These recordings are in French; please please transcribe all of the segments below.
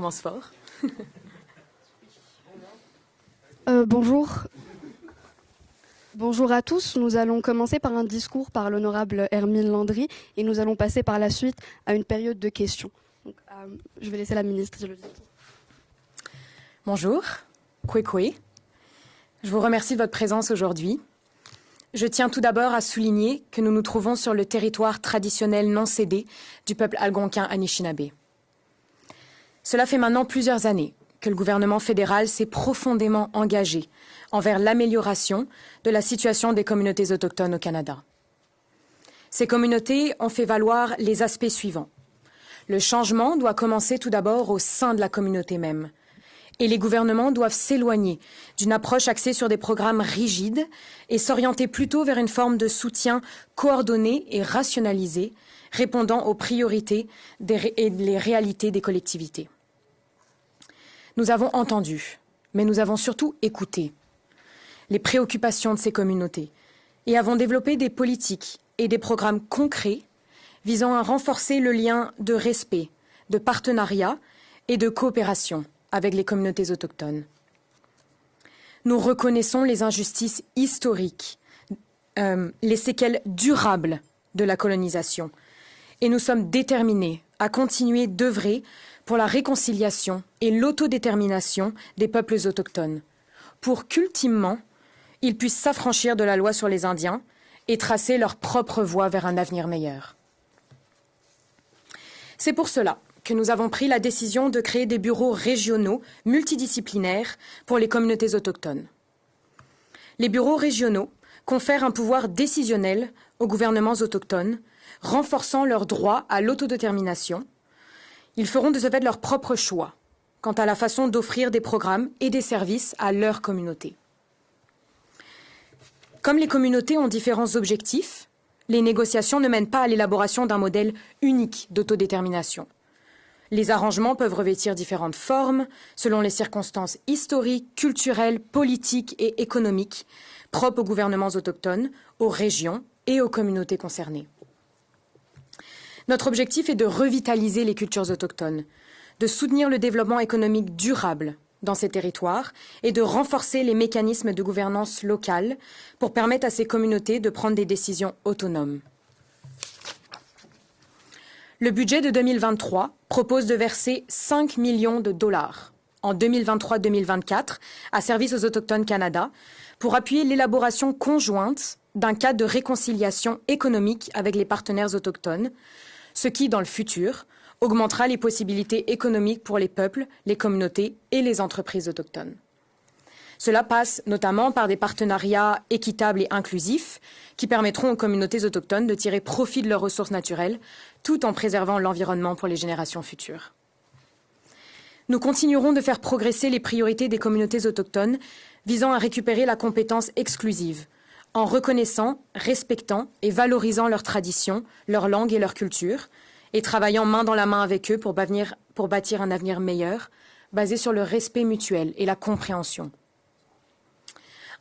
commence fort. Bonjour. Bonjour à tous. Nous allons commencer par un discours par l'honorable Hermine Landry et nous allons passer par la suite à une période de questions. Donc, je vais laisser la ministre. Bonjour, Kwekwe. Je vous remercie de votre présence aujourd'hui. Je tiens tout d'abord à souligner que nous nous trouvons sur le territoire traditionnel non cédé du peuple algonquin Anishinaabe. Cela fait maintenant plusieurs années que le gouvernement fédéral s'est profondément engagé envers l'amélioration de la situation des communautés autochtones au Canada. Ces communautés ont fait valoir les aspects suivants. Le changement doit commencer tout d'abord au sein de la communauté même. Et les gouvernements doivent s'éloigner d'une approche axée sur des programmes rigides et s'orienter plutôt vers une forme de soutien coordonné et rationalisé, répondant aux priorités et les réalités des collectivités. Nous avons entendu, mais nous avons surtout écouté les préoccupations de ces communautés et avons développé des politiques et des programmes concrets visant à renforcer le lien de respect, de partenariat et de coopération avec les communautés autochtones. Nous reconnaissons les injustices historiques, les séquelles durables de la colonisation, et nous sommes déterminés à continuer d'œuvrer pour la réconciliation et l'autodétermination des peuples autochtones, pour qu'ultimement, ils puissent s'affranchir de la loi sur les Indiens et tracer leur propre voie vers un avenir meilleur. C'est pour cela que nous avons pris la décision de créer des bureaux régionaux multidisciplinaires pour les communautés autochtones. Les bureaux régionaux confèrent un pouvoir décisionnel aux gouvernements autochtones, renforçant leur droit à l'autodétermination. Ils feront de ce fait leur propre choix quant à la façon d'offrir des programmes et des services à leur communauté. Comme les communautés ont différents objectifs, les négociations ne mènent pas à l'élaboration d'un modèle unique d'autodétermination. Les arrangements peuvent revêtir différentes formes selon les circonstances historiques, culturelles, politiques et économiques propres aux gouvernements autochtones, aux régions et aux communautés concernées. Notre objectif est de revitaliser les cultures autochtones, de soutenir le développement économique durable dans ces territoires et de renforcer les mécanismes de gouvernance locale pour permettre à ces communautés de prendre des décisions autonomes. Le budget de 2023 propose de verser 5 millions de dollars en 2023-2024 à Services aux Autochtones Canada pour appuyer l'élaboration conjointe d'un cadre de réconciliation économique avec les partenaires autochtones, ce qui, dans le futur, augmentera les possibilités économiques pour les peuples, les communautés et les entreprises autochtones. Cela passe notamment par des partenariats équitables et inclusifs qui permettront aux communautés autochtones de tirer profit de leurs ressources naturelles tout en préservant l'environnement pour les générations futures. Nous continuerons de faire progresser les priorités des communautés autochtones visant à récupérer la compétence exclusive en reconnaissant, respectant et valorisant leurs traditions, leur langue et leur culture et travaillant main dans la main avec eux pour bâtir un avenir meilleur basé sur le respect mutuel et la compréhension.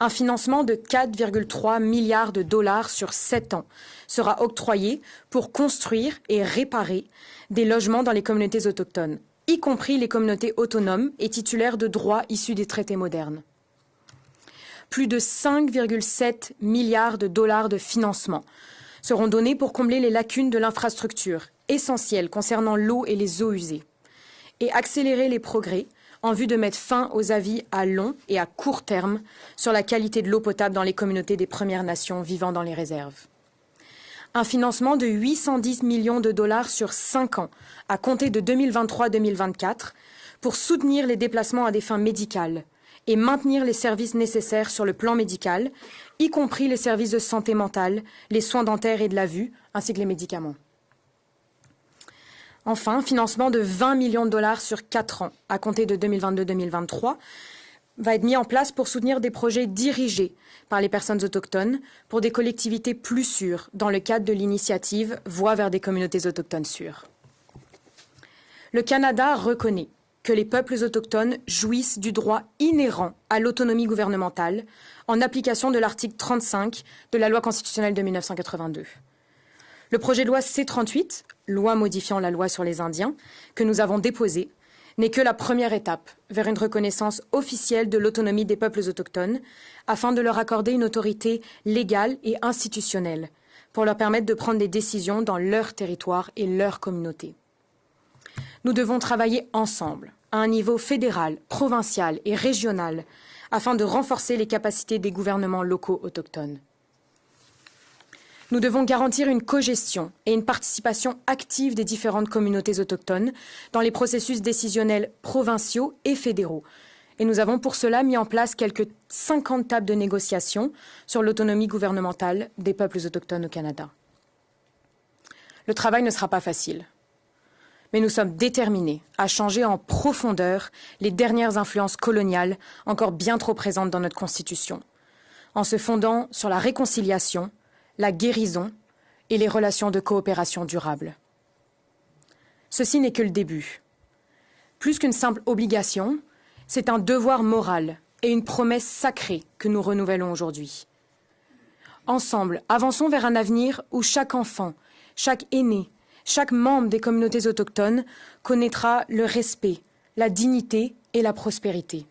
Un financement de 4,3 milliards de dollars sur 7 ans sera octroyé pour construire et réparer des logements dans les communautés autochtones, y compris les communautés autonomes et titulaires de droits issus des traités modernes. Plus de 5,7 milliards de dollars de financement seront donnés pour combler les lacunes de l'infrastructure essentielle concernant l'eau et les eaux usées et accélérer les progrès en vue de mettre fin aux avis à long et à court terme sur la qualité de l'eau potable dans les communautés des Premières Nations vivant dans les réserves. Un financement de 810 millions de dollars sur 5 ans, à compter de 2023-2024, pour soutenir les déplacements à des fins médicales et maintenir les services nécessaires sur le plan médical, y compris les services de santé mentale, les soins dentaires et de la vue, ainsi que les médicaments. Enfin, financement de 20 millions de dollars sur 4 ans, à compter de 2022-2023, va être mis en place pour soutenir des projets dirigés par les personnes autochtones pour des collectivités plus sûres dans le cadre de l'initiative Voie vers des communautés autochtones sûres. Le Canada reconnaît que les peuples autochtones jouissent du droit inhérent à l'autonomie gouvernementale en application de l'article 35 de la loi constitutionnelle de 1982. Le projet de loi C-38, loi modifiant la loi sur les Indiens, que nous avons déposé, n'est que la première étape vers une reconnaissance officielle de l'autonomie des peuples autochtones, afin de leur accorder une autorité légale et institutionnelle, pour leur permettre de prendre des décisions dans leur territoire et leur communauté. Nous devons travailler ensemble, à un niveau fédéral, provincial et régional, afin de renforcer les capacités des gouvernements locaux autochtones. Nous devons garantir une cogestion et une participation active des différentes communautés autochtones dans les processus décisionnels provinciaux et fédéraux. Et nous avons pour cela mis en place quelques 50 tables de négociation sur l'autonomie gouvernementale des peuples autochtones au Canada. Le travail ne sera pas facile, mais nous sommes déterminés à changer en profondeur les dernières influences coloniales encore bien trop présentes dans notre Constitution, en se fondant sur la réconciliation, la guérison et les relations de coopération durable. Ceci n'est que le début. Plus qu'une simple obligation, c'est un devoir moral et une promesse sacrée que nous renouvelons aujourd'hui. Ensemble, avançons vers un avenir où chaque enfant, chaque aîné, chaque membre des communautés autochtones connaîtra le respect, la dignité et la prospérité.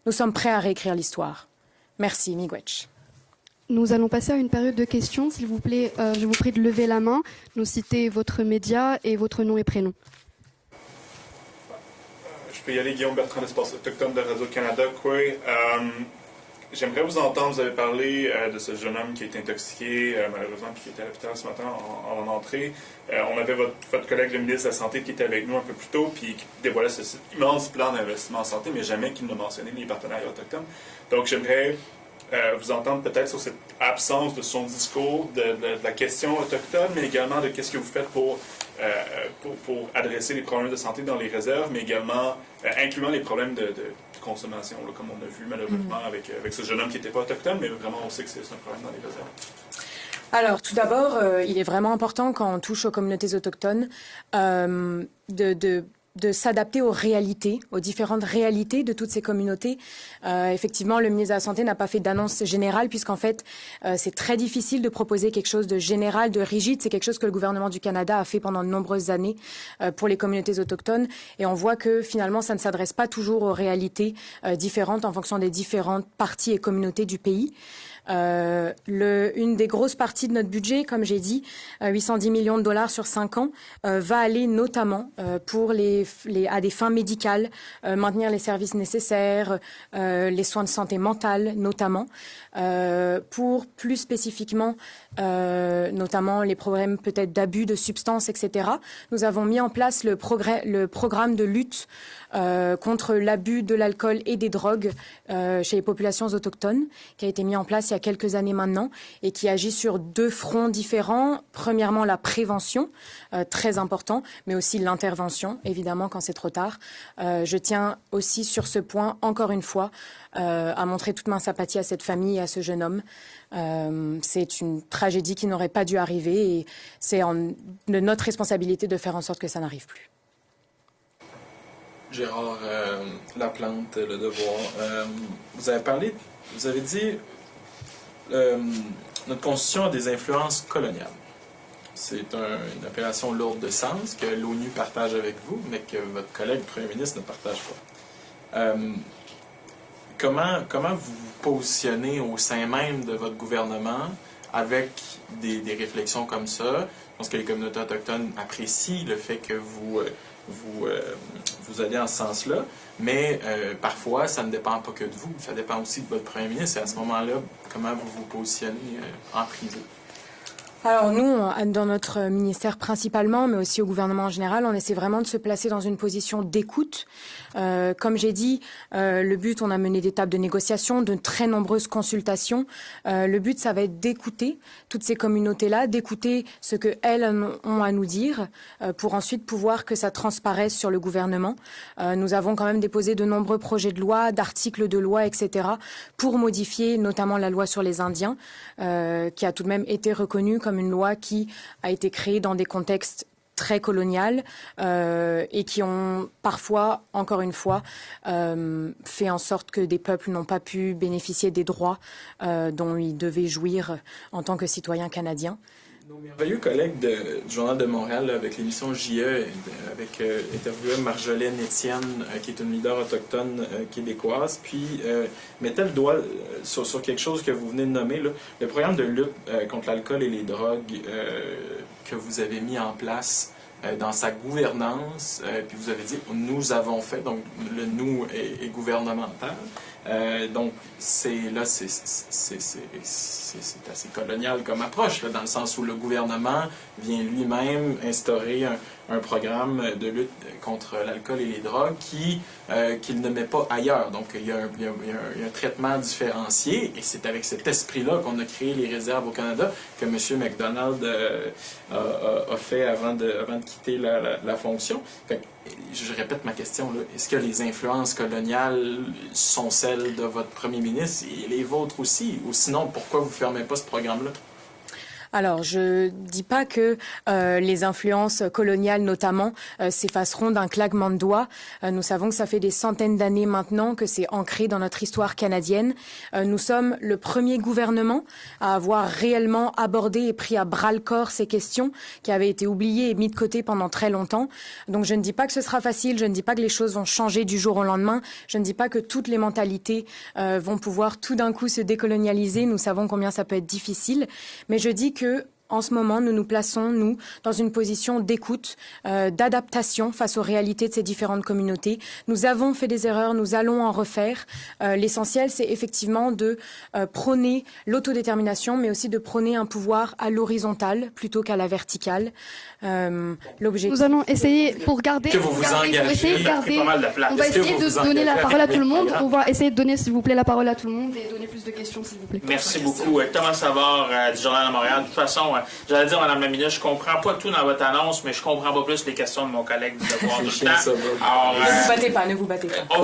Nous sommes prêts à réécrire l'histoire. Merci, Miigwech. Nous allons passer à une période de questions. S'il vous plaît, je vous prie de lever la main, nous citer votre média et votre nom et prénom. Je peux y aller, Guillaume Bertrand, d'Espace autochtone de Radio-Canada. J'aimerais vous entendre, vous avez parlé de ce jeune homme qui est intoxiqué, malheureusement, puis qui était à l'hôpital ce matin en entrée. On avait votre collègue, le ministre de la Santé, qui était avec nous un peu plus tôt, puis qui dévoilait ce immense plan d'investissement en santé, mais jamais qu'il ne mentionnait les partenariats autochtones. Donc, j'aimerais vous entendre peut-être sur cette absence de son discours, de la question autochtone, mais également de qu'est-ce que vous faites pour adresser les problèmes de santé dans les réserves, mais également incluant les problèmes de consommation, là, comme on a vu malheureusement avec ce jeune homme qui n'était pas autochtone, mais vraiment on sait que c'est un problème dans les réserves. Alors, tout d'abord, il est vraiment important quand on touche aux communautés autochtones de s'adapter aux réalités, aux différentes réalités de toutes ces communautés. Effectivement, le ministre de la Santé n'a pas fait d'annonce générale puisqu'en fait, c'est très difficile de proposer quelque chose de général, de rigide. C'est quelque chose que le gouvernement du Canada a fait pendant de nombreuses années pour les communautés autochtones. Et on voit que finalement, ça ne s'adresse pas toujours aux réalités différentes en fonction des différentes parties et communautés du pays. Une des grosses parties de notre budget, comme j'ai dit, 810 millions de dollars sur 5 ans, va aller notamment pour à des fins médicales, maintenir les services nécessaires, les soins de santé mentale notamment, pour plus spécifiquement notamment les problèmes peut-être d'abus de substances, etc. Nous avons mis en place le programme de lutte contre l'abus de l'alcool et des drogues chez les populations autochtones, qui a été mis en place il y a quelques années maintenant et qui agit sur 2 fronts différents. Premièrement, la prévention, très important, mais aussi l'intervention, évidemment, quand c'est trop tard. Je tiens aussi sur ce point, encore une fois, à montrer toute ma sympathie à cette famille et à ce jeune homme. C'est une tragédie qui n'aurait pas dû arriver et c'est de notre responsabilité de faire en sorte que ça n'arrive plus. Gérard Laplante, Le Devoir. Vous avez dit notre Constitution a des influences coloniales. C'est une appellation lourde de sens que l'ONU partage avec vous, mais que votre collègue le Premier ministre ne partage pas. Comment vous vous positionnez au sein même de votre gouvernement avec des réflexions comme ça? Je pense que les communautés autochtones apprécient le fait que vous allez en ce sens-là, mais parfois, ça ne dépend pas que de vous, ça dépend aussi de votre Premier ministre. Et à ce moment-là, comment vous vous positionnez en privé? Alors nous, dans notre ministère principalement, mais aussi au gouvernement en général, on essaie vraiment de se placer dans une position d'écoute. Comme j'ai dit, le but, on a mené des tables de négociation, de très nombreuses consultations. Le but, ça va être d'écouter toutes ces communautés-là, d'écouter ce qu'elles ont à nous dire, pour ensuite pouvoir que ça transparaisse sur le gouvernement. Nous avons quand même déposé de nombreux projets de loi, d'articles de loi, etc., pour modifier notamment la loi sur les Indiens, qui a tout de même été reconnue comme une loi qui a été créée dans des contextes très coloniales et qui ont parfois, encore une fois, fait en sorte que des peuples n'ont pas pu bénéficier des droits dont ils devaient jouir en tant que citoyens canadiens. Nos merveilleux collègues du Journal de Montréal, là, avec l'émission JE, avec interviewé Marjolaine Étienne, qui est une leader autochtone québécoise, puis mettait le doigt sur quelque chose que vous venez de nommer, là, le programme de lutte contre l'alcool et les drogues que vous avez mis en place dans sa gouvernance, puis vous avez dit « nous avons fait », donc le « nous » est gouvernemental. Donc, c'est assez colonial comme approche, là, dans le sens où le gouvernement vient lui-même instaurer un programme de lutte contre l'alcool et les drogues qu'il ne met pas ailleurs. Donc, il y a un traitement différencié, et c'est avec cet esprit-là qu'on a créé les réserves au Canada, que M. MacDonald a fait avant de quitter la fonction. Fait que, je répète ma question, est-ce que les influences coloniales sont celles de votre premier ministre et les vôtres aussi? Ou sinon, pourquoi vous ne fermez pas ce programme-là? Alors, je dis pas que les influences coloniales, notamment, s'effaceront d'un claquement de doigts. Nous savons que ça fait des centaines d'années maintenant que c'est ancré dans notre histoire canadienne. Nous sommes le premier gouvernement à avoir réellement abordé et pris à bras-le-corps ces questions qui avaient été oubliées et mises de côté pendant très longtemps. Donc, je ne dis pas que ce sera facile, je ne dis pas que les choses vont changer du jour au lendemain, je ne dis pas que toutes les mentalités vont pouvoir tout d'un coup se décolonialiser. Nous savons combien ça peut être difficile, mais je dis que en ce moment, nous nous plaçons, nous, dans une position d'écoute, d'adaptation face aux réalités de ces différentes communautés. Nous avons fait des erreurs, nous allons en refaire. L'essentiel, c'est effectivement de prôner l'autodétermination, mais aussi de prôner un pouvoir à l'horizontale plutôt qu'à la verticale. Nous allons essayer, pour garder... Que vous vous engagez. On va essayer de donner la parole à tout le monde. On va essayer de donner, s'il vous plaît, la parole à tout le monde et donner plus de questions, s'il vous plaît. Merci beaucoup. Thomas Savard du Journal de Montréal. De toute façon, j'allais dire, Mme la ministre, je comprends pas tout dans votre annonce, mais je comprends pas plus les questions de mon collègue du Devoir tout le temps. Alors, ne vous battez pas, ne vous battez pas.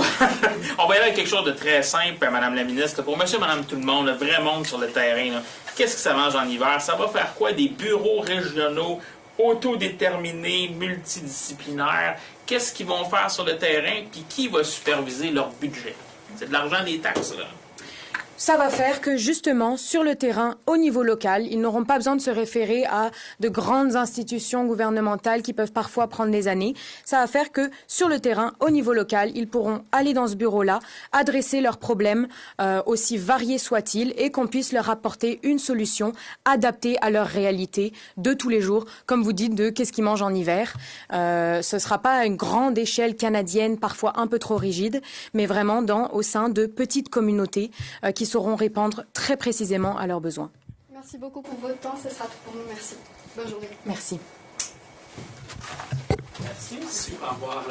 On va y aller avec quelque chose de très simple, Mme la ministre. Pour monsieur et Mme tout le monde, le vrai monde sur le terrain, qu'est-ce que ça mange en hiver? Ça va faire quoi des bureaux régionaux autodéterminés, multidisciplinaires? Qu'est-ce qu'ils vont faire sur le terrain? Puis qui va superviser leur budget? C'est de l'argent des taxes, là. Ça va faire que, justement, sur le terrain, au niveau local, ils n'auront pas besoin de se référer à de grandes institutions gouvernementales qui peuvent parfois prendre des années. Ça va faire que, sur le terrain, au niveau local, ils pourront aller dans ce bureau-là, adresser leurs problèmes, aussi variés soient-ils, et qu'on puisse leur apporter une solution adaptée à leur réalité de tous les jours, comme vous dites, de qu'est-ce qu'ils mangent en hiver. Ce ne sera pas à une grande échelle canadienne, parfois un peu trop rigide, mais vraiment au sein de petites communautés qui sauront répondre très précisément à leurs besoins. Merci beaucoup pour votre temps, ce sera tout pour nous. Merci. Bonne journée. Merci. Merci. Au revoir.